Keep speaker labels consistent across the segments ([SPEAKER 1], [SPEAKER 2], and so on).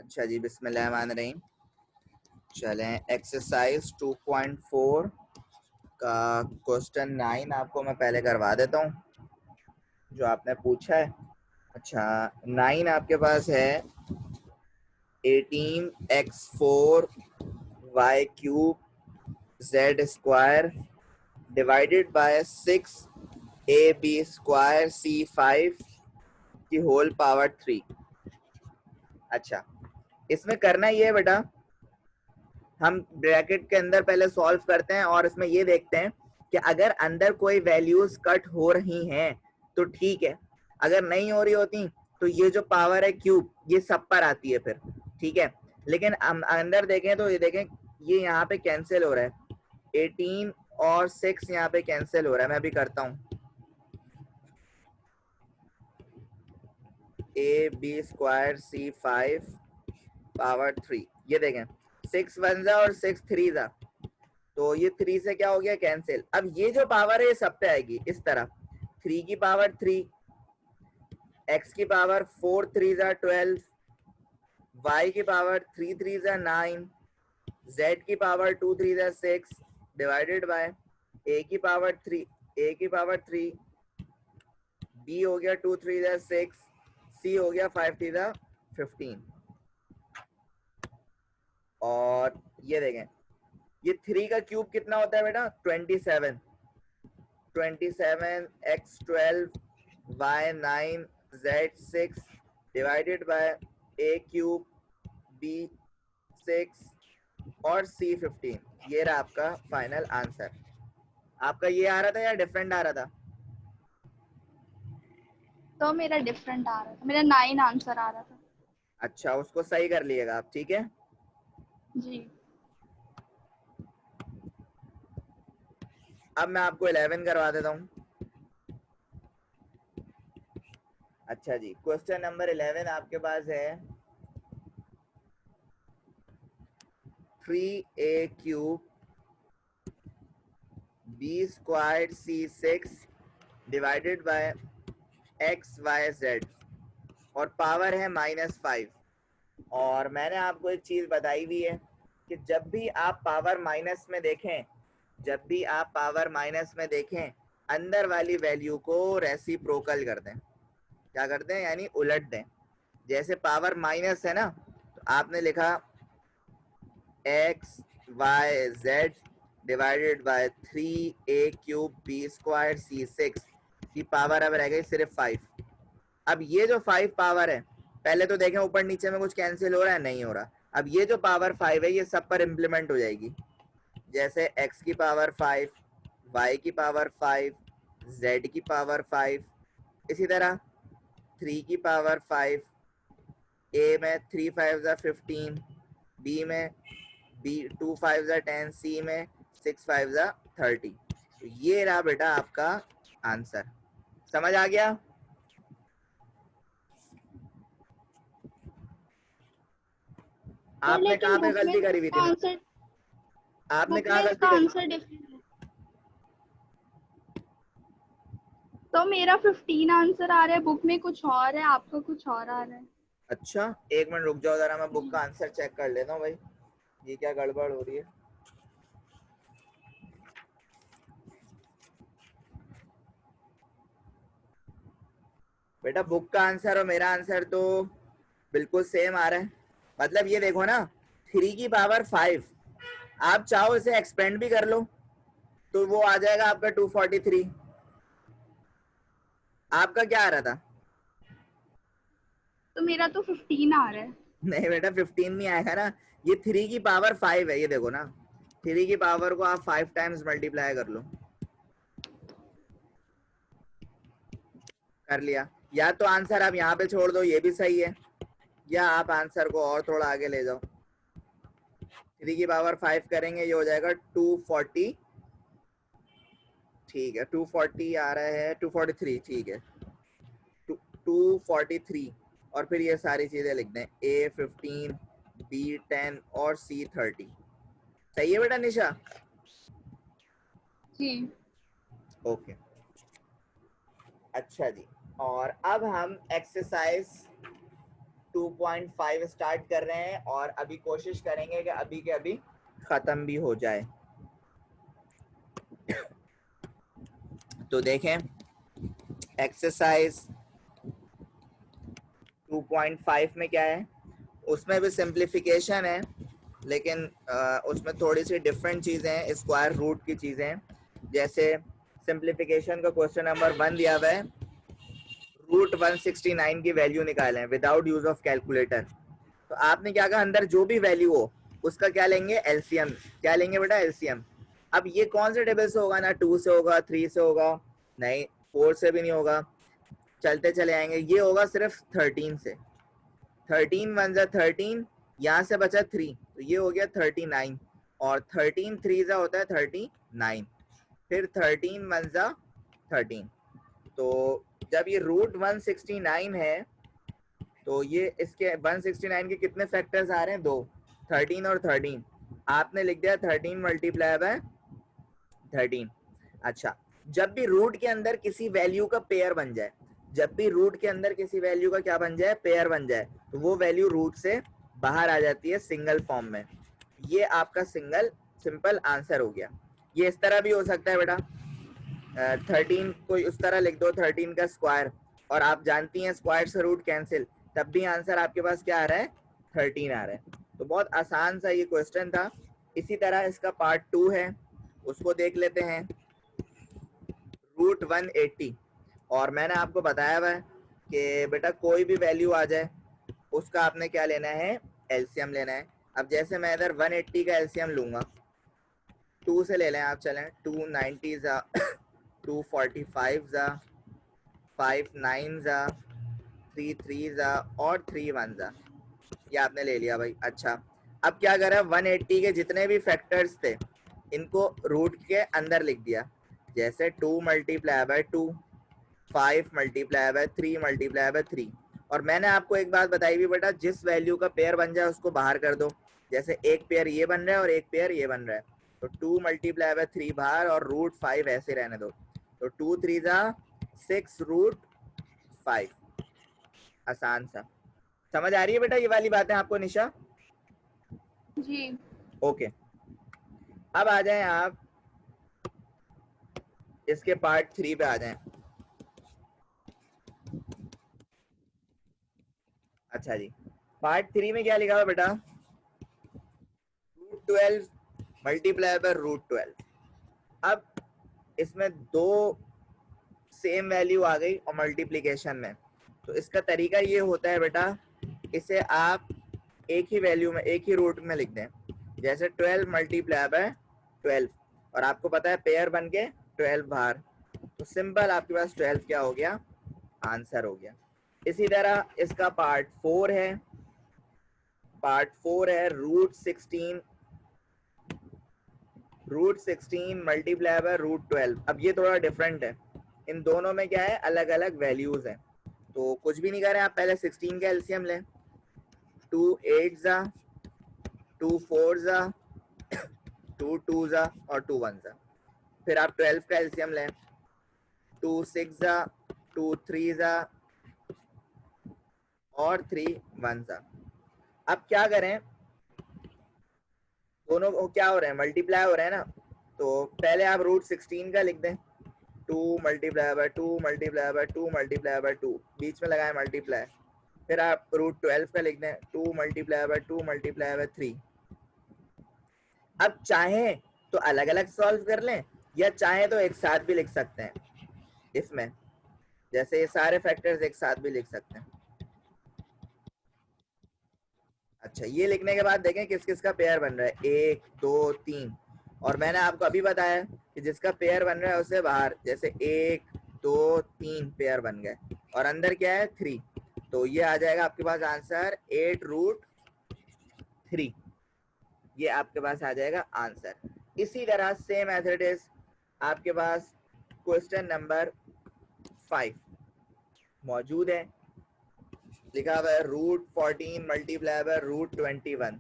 [SPEAKER 1] अच्छा जी, बिस्मिल्लाहिर्रहमानिर्रहीम। चलें, एक्सरसाइज 2.4 का क्वेश्चन 9 आपको मैं पहले करवा देता हूँ जो आपने पूछा है। अच्छा, 9 आपके पास है 18x4 y cube z square divided by 6ab square c5 की होल पावर 3। अच्छा, इसमें करना ये है बेटा, हम ब्रैकेट के अंदर पहले सॉल्व करते हैं और इसमें ये देखते हैं कि अगर अंदर कोई वैल्यूज कट हो रही हैं तो ठीक है, अगर नहीं हो रही होती तो ये जो पावर है क्यूब ये सब पर आती है फिर, ठीक है। लेकिन हम अंदर देखें तो ये देखें ये यहाँ पे कैंसिल हो रहा है, 18 और 6 यहाँ पे कैंसिल हो रहा है। मैं अभी करता हूँ, A B square c5 power 3। ये देखें 6 वन जा और 6 थ्री जा, तो ये 3 से क्या हो गया कैंसिल। अब ये जो पावर है ये सब पे आएगी इस तरह, 3 की पावर 3, x की पावर 4 3 जा 12, y की पावर 3 3 जा 9, z की पावर 2 3 जा 6 डिवाइडेड बाय a की पावर 3, b हो गया 2 3 जा 6, c हो गया 5 3 जा 15। और ये देखें ये 3 का क्यूब कितना होता है बेटा 27, 27 x 12 y 9 z 6 divided by a cube b 6 और c 15। ये रहा आपका फाइनल आंसर। आपका ये आ रहा था या डिफरेंट आ रहा था?
[SPEAKER 2] तो मेरा डिफरेंट आ रहा था, मेरा 9 आंसर आ रहा था।
[SPEAKER 1] अच्छा, उसको सही कर लिएगा आप, ठीक है।
[SPEAKER 2] जी।
[SPEAKER 1] अब मैं आपको 11 करवा देता हूँ। अच्छा जी, क्वेश्चन नंबर 11 आपके पास है 3a cube b squared c6 divided by x y z और पावर है -5। और मैंने आपको एक चीज बताई हुई है कि जब भी आप पावर माइनस में देखें, अंदर वाली वैल्यू को रेसिप्रोकल कर दें। क्या करते हैं? यानी उलट दें। जैसे पावर माइनस है ना, तो आपने लिखा x y z divided by 3a cube B square c6 की पावर अब रह गई सिर्फ 5। अब ये जो 5 पावर है, पहले तो देखें ऊपर नीचे में कुछ कैंसिल हो रहा है, नहीं हो रहा। अब ये जो पावर 5 है ये सब पर इम्प्लीमेंट हो जाएगी। जैसे x की पावर 5, y की पावर 5, z की पावर 5, इसी तरह 3 की पावर 5, a में 3 5 जा 15, b में 2 5 जा 10, c में 6 5 जा 30। तो ये रहा बेटा आपका आंसर। समझ आ गया?
[SPEAKER 2] तो
[SPEAKER 1] आपने
[SPEAKER 2] लेकिन
[SPEAKER 1] कहाँ पे
[SPEAKER 2] बुक में
[SPEAKER 1] गलती
[SPEAKER 2] तो
[SPEAKER 1] करी हुई थी?
[SPEAKER 2] इसका आंसर
[SPEAKER 1] आपने
[SPEAKER 2] बुक में
[SPEAKER 1] कहाँ गलती
[SPEAKER 2] इसका
[SPEAKER 1] करी?
[SPEAKER 2] आंसर डिफरेंट है। तो मेरा 15 आंसर आ रहा है, बुक में कुछ और है, आपका कुछ और आ रहा है।
[SPEAKER 1] अच्छा, एक मिनट रुक जाओ जरा, मैं बुक
[SPEAKER 2] जी।
[SPEAKER 1] का आंसर चेक कर लेता हूँ भाई, ये क्या गड़बड़ हो रही है। बेटा बुक का आंसर और मेरा आंसर तो बिल्कुल सेम आ रहा है। मतलब ये देखो ना, 3 की पावर 5, आप चाहो इसे एक्सपेंड भी कर लो तो वो आ जाएगा आपका 243। आपका क्या आ रहा था?
[SPEAKER 2] तो मेरा तो 15 आ रहा है।
[SPEAKER 1] नहीं बेटा 15 नहीं आएगा ना, ये 3 की पावर 5 है। ये देखो ना, 3 की पावर को आप 5 टाइम्स मल्टीप्लाई कर लो। कर लिया? या तो आंसर आप यहाँ पे छोड़ दो, ये भी सही है, या आप आंसर को और थोड़ा आगे ले जाओ। 3 की पावर 5 करेंगे, ये हो जाएगा 240। ठीक है, 240 आ रहा है, 243, ठीक है, 243। और फिर ये सारी चीजें लिख दें, A15, B10 और C30। सही है बेटा निशा?
[SPEAKER 2] जी।
[SPEAKER 1] ओके, अच्छा जी। और अब हम एक्सरसाइज 2.5 स्टार्ट कर रहे हैं और अभी कोशिश करेंगे कि अभी के अभी खत्म भी हो जाए। तो देखें एक्सरसाइज 2.5 में क्या है, उसमें भी सिंप्लीफिकेशन है लेकिन उसमें थोड़ी सी डिफरेंट चीज़ें हैं, स्क्वायर रूट की चीज़ें हैं। जैसे सिंप्लीफिकेशन का क्वेश्चन नंबर 1 दिया हुआ है, रूट 169 की वैल्यू निकालें विदाउट यूज ऑफ कैलकुलेटर। तो आपने क्या कहा, अंदर जो भी वैल्यू हो उसका क्या लेंगे, एलसीएम। क्या लेंगे बेटा, एलसीएम। अब ये कौन से टेबल से होगा, ना 2 से होगा, 3 से होगा, नहीं 4 से भी नहीं होगा, चलते चले आएंगे, ये होगा सिर्फ 13 से। 13 वन जा 13, यहाँ से बचा 3 तो ये हो गया 39, और 13 3 जा होता है 39, फिर 13 वन जा 13। तो जब ये रूट 169 है तो ये इसके 169 के कितने फैक्टर्स आ रहे हैं, 2, 13 और 13। आपने लिख दिया 13 मल्टीप्लाई बाय 13। अच्छा, जब भी रूट के अंदर किसी वैल्यू का पेयर बन जाए, जब भी रूट के अंदर किसी वैल्यू का क्या बन जाए, पेयर बन जाए, तो वो वैल्यू रूट से बाहर आ जाती है सिंगल फॉर्म में। ये आपका सिंपल आंसर हो गया। ये इस तरह भी हो सकता है बेटा, 13 को उस तरह लिख दो 13 का स्क्वायर, और आप जानती हैं स्क्वायर से रूट कैंसिल, तब भी आंसर आपके पास क्या आ रहा है, 13 आ रहा है। तो बहुत आसान सा ये क्वेश्चन था। इसी तरह इसका पार्ट 2 है, उसको देख लेते हैं। रूट 180, और मैंने आपको बताया हुआ है कि बेटा कोई भी वैल्यू आ जाए उसका आपने क्या लेना है, एलसीएम लेना है। अब जैसे मैं इधर 180 का एलसीएम लूंगा, 2 से ले लें आप, चलें 290 जा 245 जा 5 9 जा 3 3 जा और 3 1 जा, ये आपने ले लिया भाई। अच्छा, अब क्या करा, 180 के जितने भी फैक्टर्स थे इनको रूट के अंदर लिख दिया, जैसे 2 multiply by 2, 5 multiply by 3 multiply by 3। और मैंने आपको एक बात बताई भी बेटा, जिस वैल्यू का पेयर बन जाए उसको बाहर कर दो। जैसे एक पेयर ये बन रहा है और एक पेयर ये बन रहा है, तो 2 मल्टीप्लाई बाय 3 बाहर और रूट 5 ऐसे रहने दो। तो 2 3 जा 6 रूट 5। आसान सा, समझ आ रही है बेटा ये वाली बातें आपको निशा?
[SPEAKER 2] जी।
[SPEAKER 1] ओके, अब आ जाएं आप इसके पार्ट 3 पे आ जाएं। अच्छा जी, पार्ट 3 में क्या लिखा हुआ बेटा, रूट 12 मल्टीप्लाई बाय रूट 12। अब इसमें दो सेम वैल्यू आ गई और मल्टीप्लिकेशन में, तो इसका तरीका ये होता है बेटा, इसे आप एक ही वैल्यू में, एक ही रूट में लिख दें। जैसे 12 मल्टीप्लाई बाय 12, और आपको पता है पेयर बन के 12 बाहर, तो सिंपल आपके पास 12 क्या हो गया, आंसर हो गया। इसी तरह इसका पार्ट 4 है, पार्ट 4 है रूट 16 मल्टीप्लाई बाय रूट 12। अब ये थोड़ा डिफरेंट है, इन दोनों में क्या है, अलग अलग वैल्यूज हैं। तो कुछ भी नहीं करें, आप पहले 16 का एलसीएम लें, 2 8 जा 2 4 जा 2 2 जा और 2 1 जा। फिर आप 12 का एलसीएम लें, 2 6 जा 2 3 जा और 3 1 जा। अब क्या करें, दोनों क्या हो रहे हैं, मल्टीप्लाई हो रहे हैं ना, तो पहले आप रूट 16 का लिख दें, 2 multiply by 2 multiply by 2 multiply by 2, बीच में लगाए मल्टीप्लाई। फिर आप रूट 12 का लिख दें, 2 मल्टीप्लाई बाय 2 मल्टीप्लाई बाय 3। अब चाहें तो अलग अलग सॉल्व कर लें, या चाहें तो एक साथ भी लिख सकते हैं इसमें, जैसे ये सारे फैक्टर्स एक साथ भी लिख सकते हैं। अच्छा, ये लिखने के बाद देखें किस किस का पेयर बन रहा है, 1 2 3, और मैंने आपको अभी बताया कि जिसका पेयर बन रहा है उसे बाहर, जैसे 1 2 3 पेयर बन गए और अंदर क्या है 3, तो ये आ जाएगा आपके पास आंसर 8 रूट 3, ये आपके पास आ जाएगा आंसर। इसी तरह सेम एज इट इज आपके पास क्वेश्चन नंबर 5 मौजूद है, लिखा हुआ है रूट 14 मल्टीप्लाई बाय रूट 21।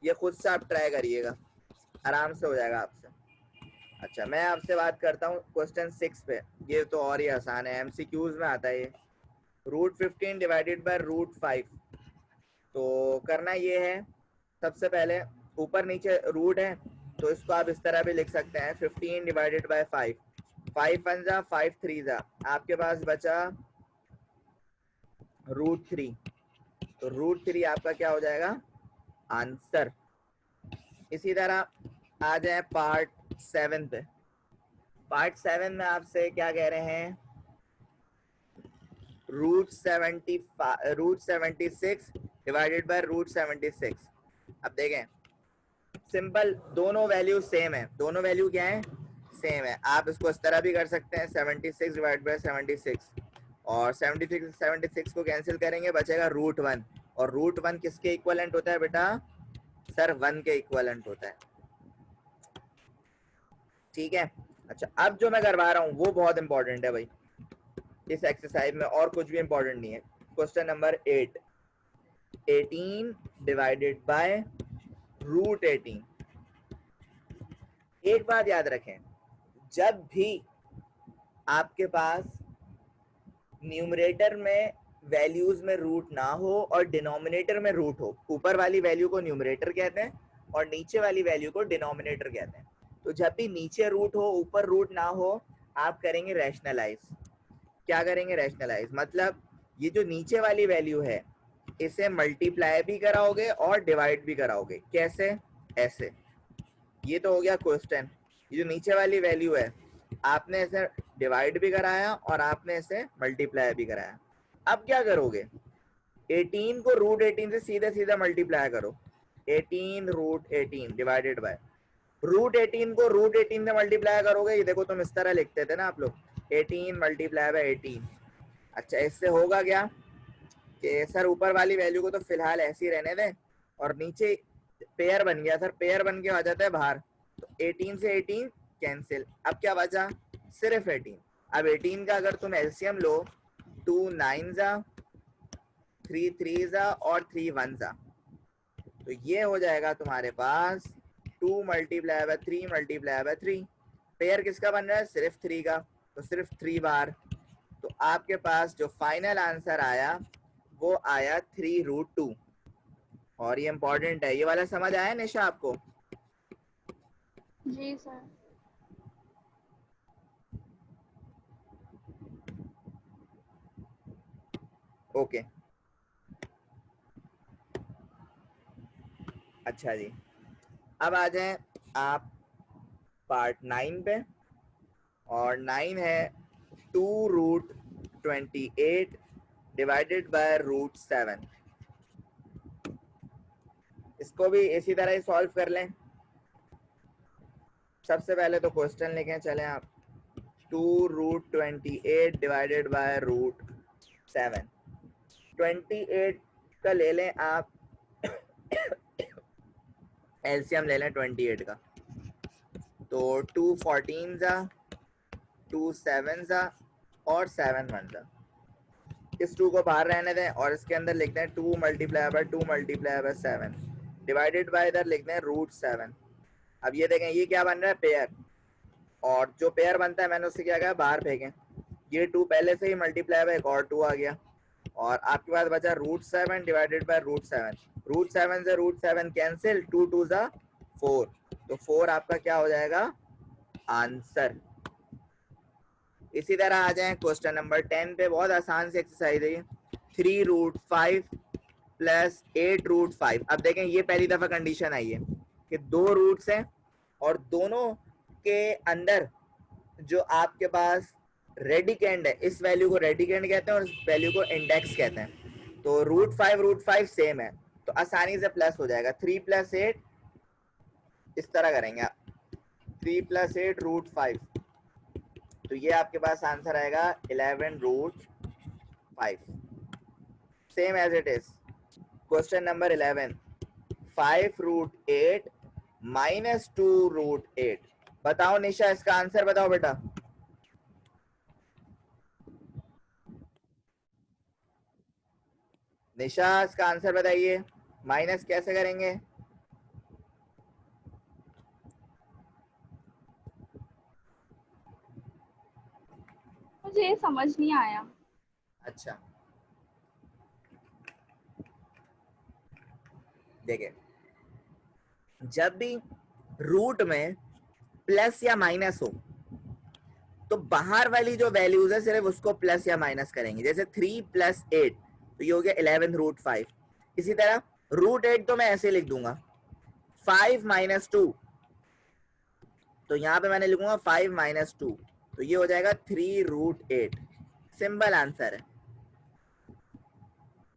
[SPEAKER 1] ये खुद से आप ट्राई करिएगा, आराम से हो जाएगा आपसे। अच्छा, मैं आपसे बात करता हूँ क्वेश्चन 6 पे, ये तो और ही आसान है, एमसीक्यूज में आता है ये। रूट 15 डिवाइडेड बाय रूट 5, तो करना ये है, सबसे पहले ऊपर नीचे रूट है तो इसको आप इस तरह भी लिख सकते हैं 15 डिवाइडेड बाय 5, 5 वन जा 5 थ्री जा, आपके पास बचा √3। तो √3 आपका क्या हो जाएगा आंसर। इसी तरह आ जाए पार्ट 7 पे। पार्ट 7 में आपसे क्या कह रहे हैं, √76 डिवाइडेड बाय √76। अब देखें सिंपल, दोनों वैल्यू सेम है, दोनों वैल्यू क्या है सेम है। आप इसको इस तरह भी कर सकते हैं 76 डिवाइड बाय 76, और 76 को कैंसिल करेंगे बचेगा √1, और √1 किसके इक्वलेंट होता है बेटा, सर 1 के इक्वलेंट होता है। ठीक है, अच्छा अब जो मैं करवा रहा हूँ वो बहुत इंपॉर्टेंट है भाई इस एक्सरसाइज में, और कुछ भी इंपॉर्टेंट नहीं है। Question number 8, 18 divided by √18। एक बात याद रखें, जब भी आपके पास न्यूमरेटर में वैल्यूज में रूट ना हो और डिनोमिनेटर में रूट हो, ऊपर वाली वैल्यू को न्यूमरेटर कहते हैं और नीचे वाली वैल्यू को डिनोमिनेटर कहते हैं। तो जब भी नीचे रूट हो ऊपर रूट ना हो, आप करेंगे रैशनलाइज। क्या करेंगे रैशनलाइज, मतलब ये जो नीचे वाली वैल्यू है इसे मल्टीप्लाई भी कराओगे और डिवाइड भी कराओगे। कैसे, ऐसे। ये तो हो गया क्वेश्चन, ये जो नीचे वाली वैल्यू है आपने इसे डिवाइड भी कराया और आपने इसे मल्टीप्लाई भी कराया। अब क्या करोगे, 18 को √18 से सीधे सीधे मल्टीप्लाई करो, 18 √18 डिवाइडेड बाय √18 को √18 से मल्टीप्लाई करोगे, ये देखो तुम इस तरह लिखते थे ना आप लोग, 18 मल्टीप्लाई बाय 18। अच्छा इससे होगा क्या कि सर ऊपर वाली वैल्यू को तो फिलहाल ऐसे ही रहने दें, और नीचे पेयर बन गया, सर पेयर बन के आ जाता है बाहर, तो 18 से 18 कैंसिल, अब क्या बचा सिर्फ 18। अब 18 का अगर तुम एलसीएम लो, 2 9 जा, 3 3 जा और 3 1 जा, तो ये हो जाएगा तुम्हारे पास 2 multiply by 3 multiply by 3। Pair किसका बन रहा है, सिर्फ 3 का, तो सिर्फ 3 बार। तो आपके पास जो फाइनल आंसर आया वो आया 3√2। और ये इंपॉर्टेंट है, ये वाला समझ आया निशा आपको।
[SPEAKER 2] जी सर।
[SPEAKER 1] ओके अच्छा जी, अब आ जाएं आप पार्ट 9 पे, और 9 है 2√28 डिवाइडेड बाय √7। इसको भी इसी तरह ही सॉल्व कर लें। सबसे पहले तो क्वेश्चन लिखें, चलें आप, 2√28 डिवाइडेड बाय √7। 28 का ले लें आप एलसीएम ले लें 28 का, तो 2 14 जा, 2 7 जा और 7 1 जा। इस 2 को बाहर रहने दें और इसके अंदर लिखते हैं 2 multiply by 2 multiply by 7 divided by इधर लिखते हैं √7। अब ये देखें ये क्या बन रहा है पेयर, और जो पेयर बनता है मैंने उससे क्या कहा बाहर फेंकें, ये 2 पहले से ही मल्टीप्लाई बाय एक और 2 आ गया, और आपके पास बचा √7 डिवाइडेड बाय √7। √7 से √7 कैंसिल, 2 2 जा 4, तो 4 आपका क्या हो जाएगा आंसर। इसी तरह आ जाए क्वेश्चन नंबर 10 पे, बहुत आसान सी एक्सरसाइज है ये, 3√5 प्लस 8√5। अब देखें ये पहली दफा कंडीशन आई है कि दो रूट्स हैं और दोनों के अंदर जो आपके पास रेडिकेंड है, इस वैल्यू को रेडिकेंड कहते हैं और इस वैल्यू को इंडेक्स कहते हैं। तो √5 सेम है तो आसानी से प्लस हो जाएगा, 3 + 8 इस तरह करेंगे आप, 3 + 8 √5, तो ये आपके पास आंसर आएगा 11√5, same as it is. Question number 11, 5√8 माइनस 2√8। बताओ निशा इसका आंसर बताओ बेटा। निशा इसका आंसर बताइए, माइनस कैसे करेंगे।
[SPEAKER 2] मुझे ये समझ नहीं आया।
[SPEAKER 1] अच्छा देखिए जब भी रूट में प्लस या माइनस हो तो बाहर वाली जो वैल्यूज है सिर्फ उसको प्लस या माइनस करेंगे। जैसे 3 + 8 तो ये हो गया 11√5। इसी तरह √8 तो मैं ऐसे लिख दूंगा 5 - 2, तो यहाँ पे मैंने लिखूंगा 5 - 2, तो ये हो जाएगा 3√8। सिंपल आंसर है।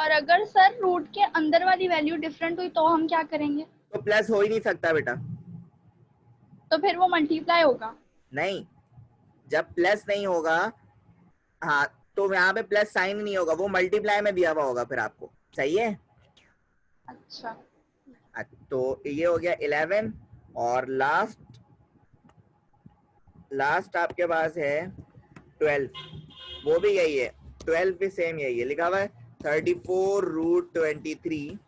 [SPEAKER 2] और अगर सर रूट के अंदर वाली वैल्यू डिफरेंट हुई तो हम क्या करेंगे?
[SPEAKER 1] तो प्लस हो ही नहीं सकता बेटा।
[SPEAKER 2] तो फिर वो मल्टीप्लाई होगा।
[SPEAKER 1] नहीं, जब प्लस नहीं होगा, हाँ, तो यहाँ पे प्लस साइन ही नहीं होगा, वो मल्टीप्लाई में दिया हुआ होगा फिर आपको। सही है।
[SPEAKER 2] अच्छा,
[SPEAKER 1] तो ये हो गया 11 और लास्ट आपके पास है 12, वो भी यही है। 12 भी सेम यही है, लिखा हुआ है 34√23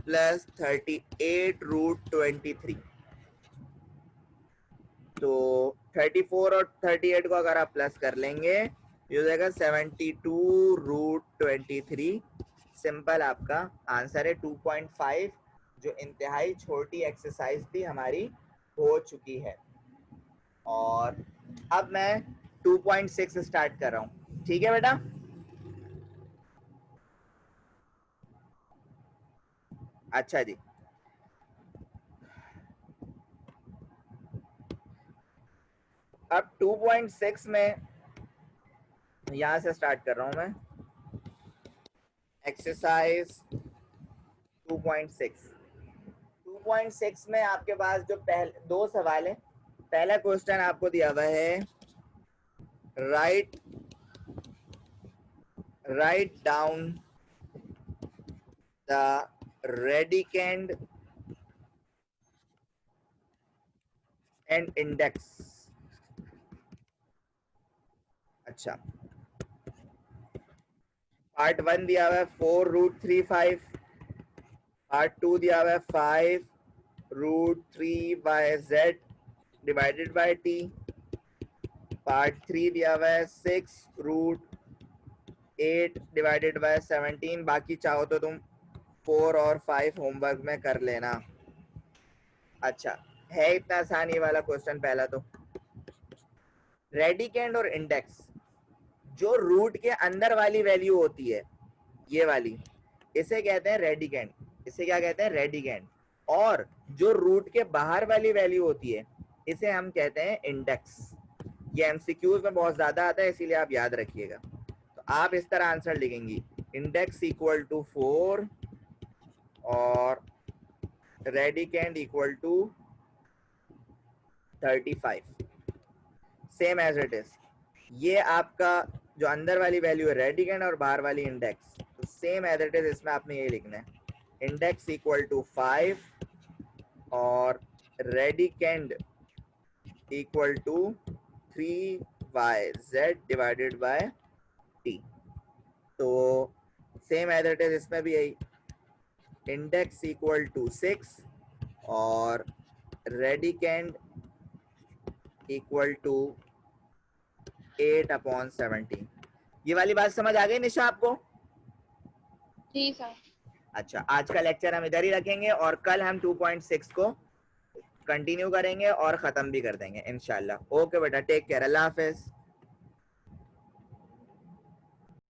[SPEAKER 1] + 38√23। तो 34 और 38 को अगर आप प्लस कर लेंगे ये हो जाएगा 72√23। सिंपल आपका आंसर है 2.5, जो इंतहाई छोटी एक्सरसाइज थी हमारी हो चुकी है। और अब मैं 2.6 स्टार्ट कर रहा हूं। ठीक है बेटा। अच्छा जी, अब 2.6 में यहां से स्टार्ट कर रहा हूं मैं। एक्सरसाइज 2.6। 2.6 में आपके पास जो पहले दो सवाल है। पहला क्वेश्चन आपको दिया हुआ है write down the radicand and index. अच्छा, पार्ट 1 दिया हुआ है 4√35, पार्ट 2 दिया हुआ है 5√3/z divided by t, part 3 दिया हुआ है 6√8 डिवाइडेड बाय 17। बाकी चाहो तो तुम 4 और 5 होमवर्क में कर लेना। अच्छा, है इतना आसान ये वाला क्वेश्चन। पहला तो रेडिकेंड और इंडेक्स, जो रूट के अंदर वाली वैल्यू होती है ये वाली, इसे कहते हैं रेडिकेंड। इसे क्या कहते हैं? रेडिकेंड। और जो रूट के बाहर वाली वैल्यू होती है इसे हम कहते हैं इंडेक्स। ये एमसीक्यूज में बहुत ज्यादा आता है, इसीलिए आप याद रखिएगा। तो आप इस तरह आंसर लिखेंगी, इंडेक्स इक्वल टू 4 और radicand equal to 35, same as it is. ये आपका जो अंदर वाली वैल्यू है रेडिकेंड और बाहर वाली इंडेक्स, तो सेम एज इट इज इसमें आपने ये लिखना है, इंडेक्स इक्वल टू 5 और radicand equal to 3/z divided by t। तो सेम एज इट इज इसमें भी यही, इंडेक्स इक्वल टू 6 और रेडिकेंड इक्वल टू 8/17। ये वाली बात समझ आ गई निशा आपको?
[SPEAKER 2] जी सर।
[SPEAKER 1] अच्छा, आज का लेक्चर हम इधर ही रखेंगे और कल हम 2.6 को कंटिन्यू करेंगे और खत्म भी कर देंगे इंशाल्लाह। ओके बेटा, टेक केयर, अल्लाह हाफिज।